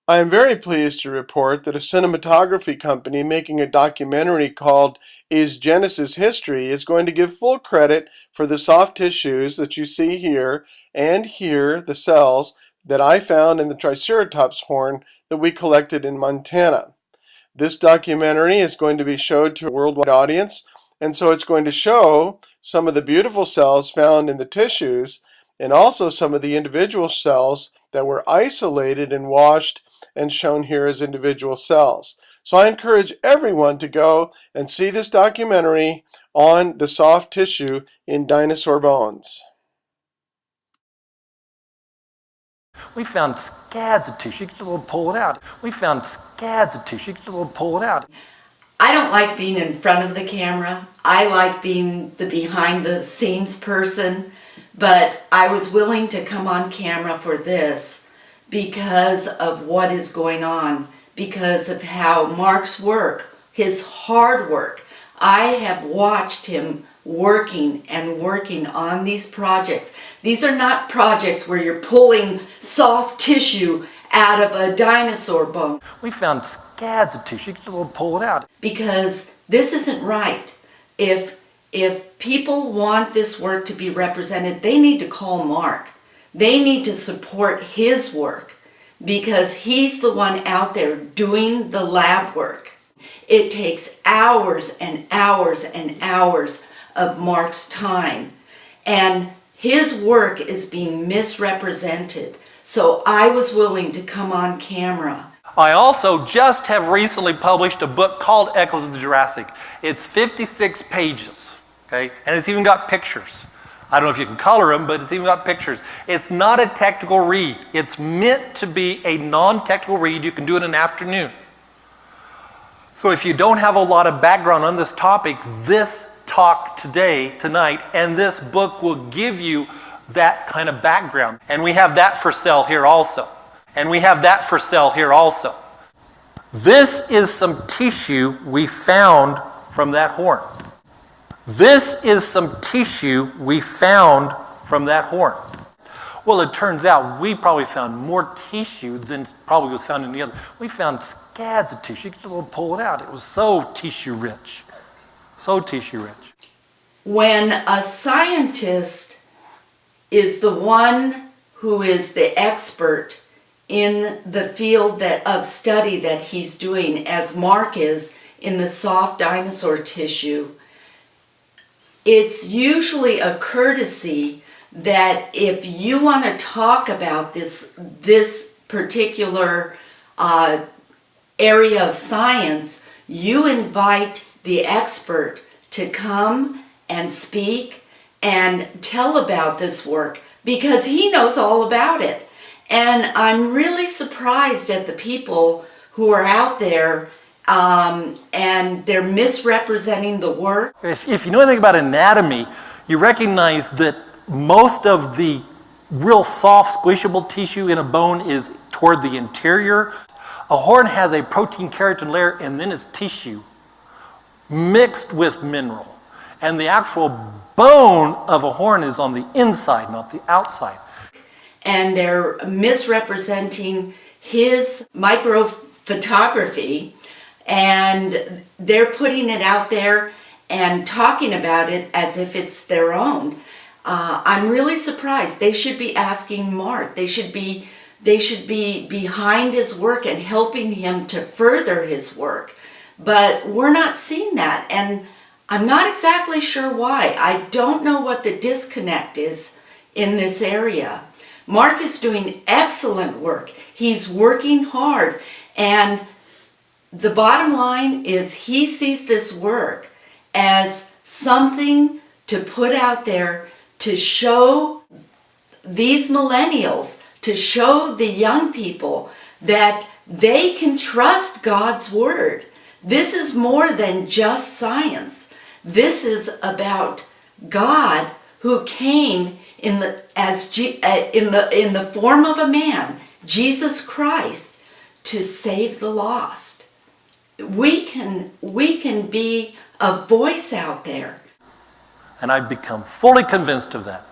I am very pleased to report that a cinematography company making a documentary called Is Genesis History is going to give full credit for the soft tissues that you see here and here, the cells that I found in the Triceratops horn that we collected in Montana. This documentary is going to be showed to a worldwide audience, and so it's going to show some of the beautiful cells found in the tissues and also some of the individual cells that were isolated and washed and shown here as individual cells. So I encourage everyone to go and see this documentary on the soft tissue in dinosaur bones. We found scads of tissue. You can pull it out. We found scads of tissue. You can pull it out. I don't like being in front of the camera. I like being the behind the scenes person, but I was willing to come on camera for this because of what is going on, because of how Mark's work, his hard work. I have watched him working and working on these projects. These are not projects where you're pulling soft tissue out of a dinosaur bone. We found scads of tissue. You can pull it out. Because this isn't right. If people want this work to be represented, they need to call Mark. They need to support his work because he's the one out there doing the lab work. It takes hours and hours and hours of Mark's time, and his work is being misrepresented. So I was willing to come on camera. I also just have recently published a book called Echoes of the Jurassic. It's 56 pages, okay? And it's even got pictures. I don't know if you can color them, but it's even got pictures. It's not a technical read. It's meant to be a non-technical read. You can do it in an afternoon. So if you don't have a lot of background on this topic, this talk tonight, and this book will give you that kind of background. And we have that for sale here also. This is some tissue we found from that horn. Well, it turns out we probably found more tissue than probably was found in the other. We found scads of tissue. You can pull it out. It was so tissue rich. When a scientist is the one who is the expert in the field of study that he's doing, as Mark is in the soft dinosaur tissue, it's usually a courtesy that if you want to talk about this particular area of science, you invite the expert to come and speak and tell about this work because he knows all about it. And I'm really surprised at the people who are out there and they're misrepresenting the work. If you know anything about anatomy, you recognize that most of the real soft, squishable tissue in a bone is toward the interior. A horn has a protein keratin layer and then it's tissue mixed with mineral. And the actual bone of a horn is on the inside, not the outside. And they're misrepresenting his microphotography, and they're putting it out there and talking about it as if it's their own. I'm really surprised. They should be asking Mark. They should be behind his work and helping him to further his work. But we're not seeing that, and I'm not exactly sure why. I don't know what the disconnect is in this area. Mark is doing excellent work. He's working hard, and the bottom line is he sees this work as something to put out there to show these millennials, to show the young people that they can trust God's word. This is more than just science. This is about God who came in the form of a man, Jesus Christ, to save the lost. We can be a voice out there. And I've become fully convinced of that.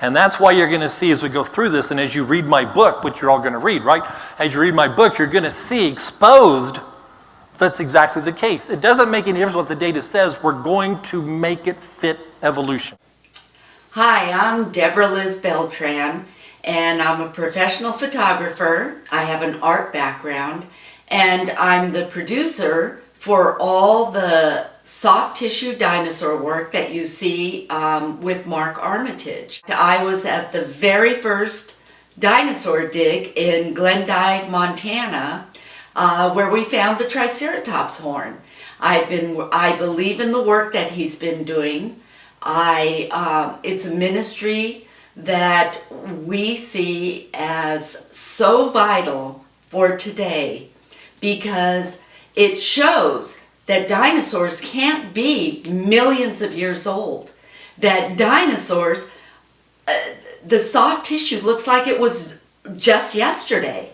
And that's why you're going to see as we go through this, and as you read my book, which you're all going to read, right? As you read my book, you're going to see exposed that's exactly the case. It doesn't make any difference what the data says. We're going to make it fit evolution. Hi, I'm Deborah Liz Beltran, and I'm a professional photographer. I have an art background, and I'm the producer for all the soft tissue dinosaur work that you see with Mark Armitage. I was at the very first dinosaur dig in Glendive, Montana, where we found the Triceratops horn. I believe in the work that he's been doing. It's a ministry that we see as so vital for today because it shows that dinosaurs can't be millions of years old. That dinosaurs, the soft tissue looks like it was just yesterday.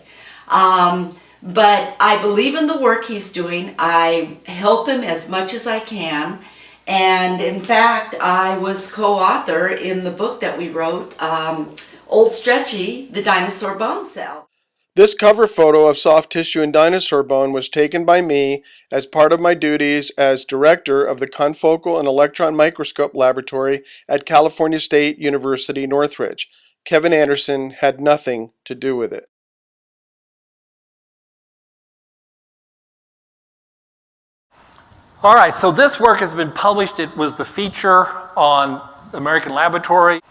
But I believe in the work he's doing. I help him as much as I can. And in fact, I was co-author in the book that we wrote, Old Stretchy, the Dinosaur Bone Cell. This cover photo of soft tissue and dinosaur bone was taken by me as part of my duties as director of the Confocal and Electron Microscope Laboratory at California State University, Northridge. Kevin Anderson had nothing to do with it. All right, so this work has been published. It was the feature on American Laboratory.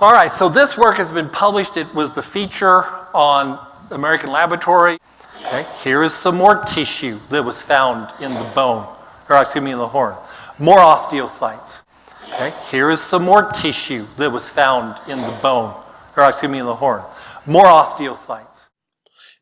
All right, so this work has been published. It was the feature on American Laboratory. Okay, here is some more tissue that was found in the bone, or excuse me, in the horn. More osteocytes. Okay, here is some more tissue that was found in the bone, or excuse me, in the horn. More osteocytes.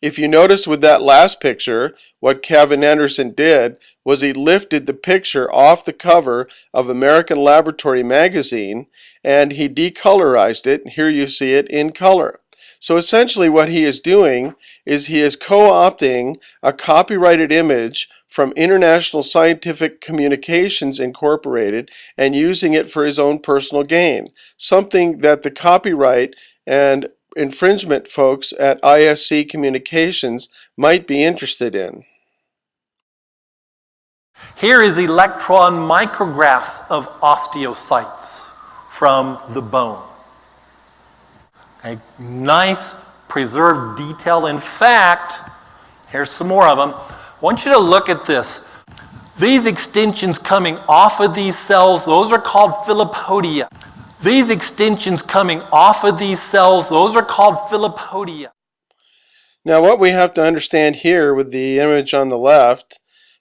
If you notice with that last picture, what Kevin Anderson did was he lifted the picture off the cover of American Laboratory magazine and he decolorized it. Here you see it in color. So essentially what he is doing is he is co-opting a copyrighted image from International Scientific Communications Incorporated and using it for his own personal gain, something that the copyright and infringement folks at ISC Communications might be interested in. Here is electron micrographs of osteocytes from the bone. Okay, nice preserved detail. In fact, here's some more of them. I want you to look at this. These extensions coming off of these cells, those are called filopodia. These extensions coming off of these cells, those are called filopodia. Now what we have to understand here with the image on the left,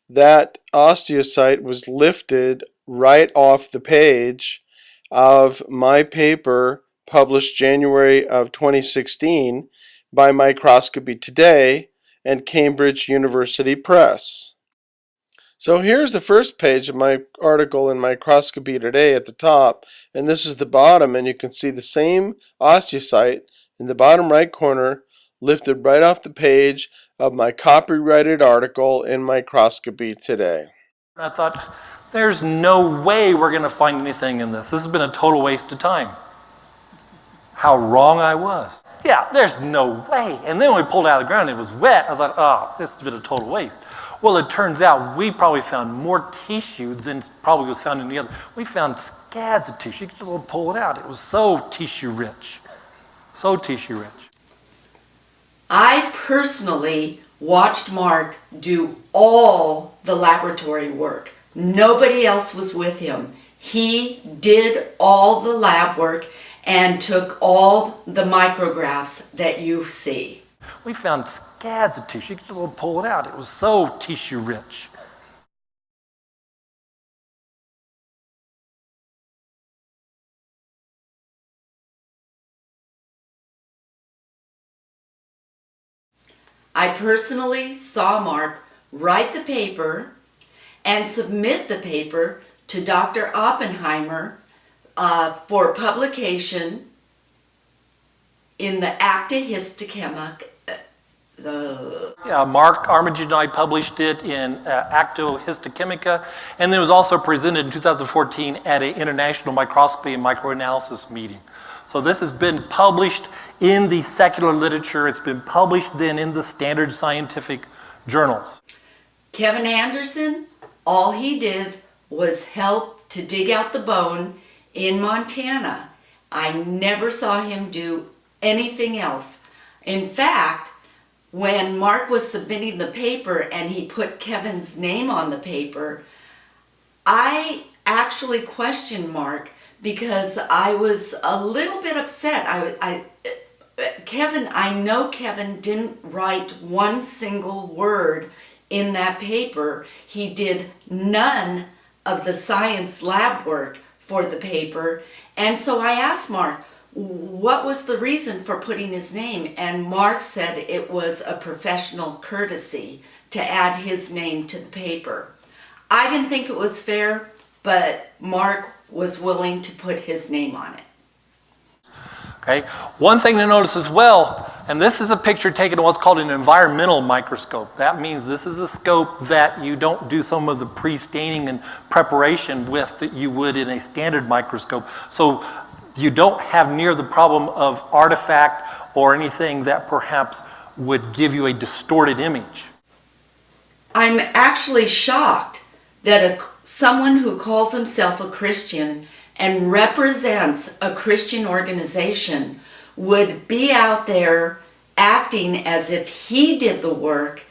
that osteocyte was lifted right off the page of my paper published January of 2016 by Microscopy Today and Cambridge University Press. So here's the first page of my article in Microscopy Today at the top, and this is the bottom, and you can see the same osteocyte in the bottom right corner lifted right off the page of my copyrighted article in Microscopy Today. I thought, there's no way we're going to find anything in this. This has been a total waste of time. How wrong I was. Yeah, there's no way. And then when we pulled it out of the ground, it was wet. I thought, oh, this has been a total waste. Well, it turns out we probably found more tissue than probably was found in the other. We found scads of tissue. You could just pull it out. It was so tissue rich. So tissue rich. I personally watched Mark do all the laboratory work. Nobody else was with him. He did all the lab work and took all the micrographs that you see. We found scads of tissue. You could just pull it out. It was so tissue rich. I personally saw Mark write the paper and submit the paper to Dr. Oppenheimer for publication in the Acta Histochemica. Mark Armitage and I published it in Acta Histochemica, and then it was also presented in 2014 at an international microscopy and microanalysis meeting. So this has been published in the secular literature. It's been published then in the standard scientific journals. Kevin Anderson, all he did was help to dig out the bone in Montana. I never saw him do anything else. In fact, when Mark was submitting the paper and he put Kevin's name on the paper, I actually questioned Mark because I was a little bit upset. I know Kevin didn't write one single word in that paper. He did none of the science lab work for the paper. And so I asked Mark, what was the reason for putting his name? And Mark said it was a professional courtesy to add his name to the paper. I didn't think it was fair, but Mark was willing to put his name on it. Okay. One thing to notice as well, and this is a picture taken in what's called an environmental microscope. That means this is a scope that you don't do some of the pre-staining and preparation with that you would in a standard microscope. So you don't have near the problem of artifact or anything that perhaps would give you a distorted image. I'm actually shocked that someone who calls himself a Christian and represents a Christian organization would be out there acting as if he did the work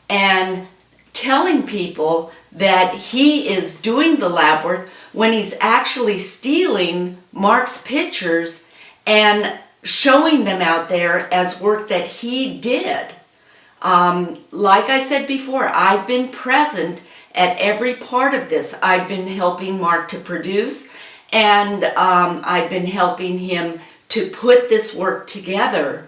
and telling people that he is doing the lab work when he's actually stealing Mark's pictures and showing them out there as work that he did. Like I said before, I've been present at every part of this. I've been helping Mark to produce, and I've been helping him to put this work together.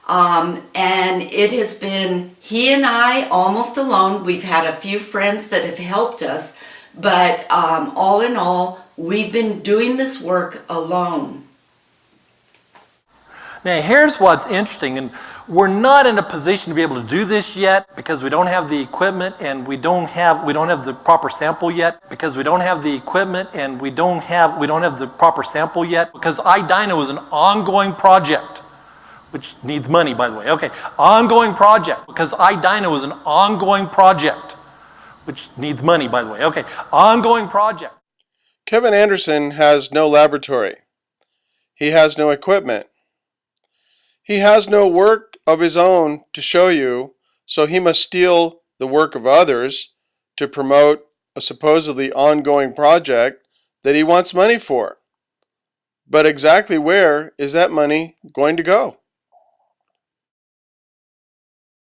And it has been he and I almost alone. We've had a few friends that have helped us, but all in all, we've been doing this work alone. Now here's what's interesting, and we're not in a position to be able to do this yet because we don't have the equipment and we don't have the proper sample yet because iDino is an ongoing project, which needs money, by the way. Okay, ongoing project because iDino is an ongoing project, which needs money, by the way. Okay, ongoing project. Kevin Anderson has no laboratory. He has no equipment. He has no work of his own to show you, so he must steal the work of others to promote a supposedly ongoing project that he wants money for. But exactly where is that money going to go?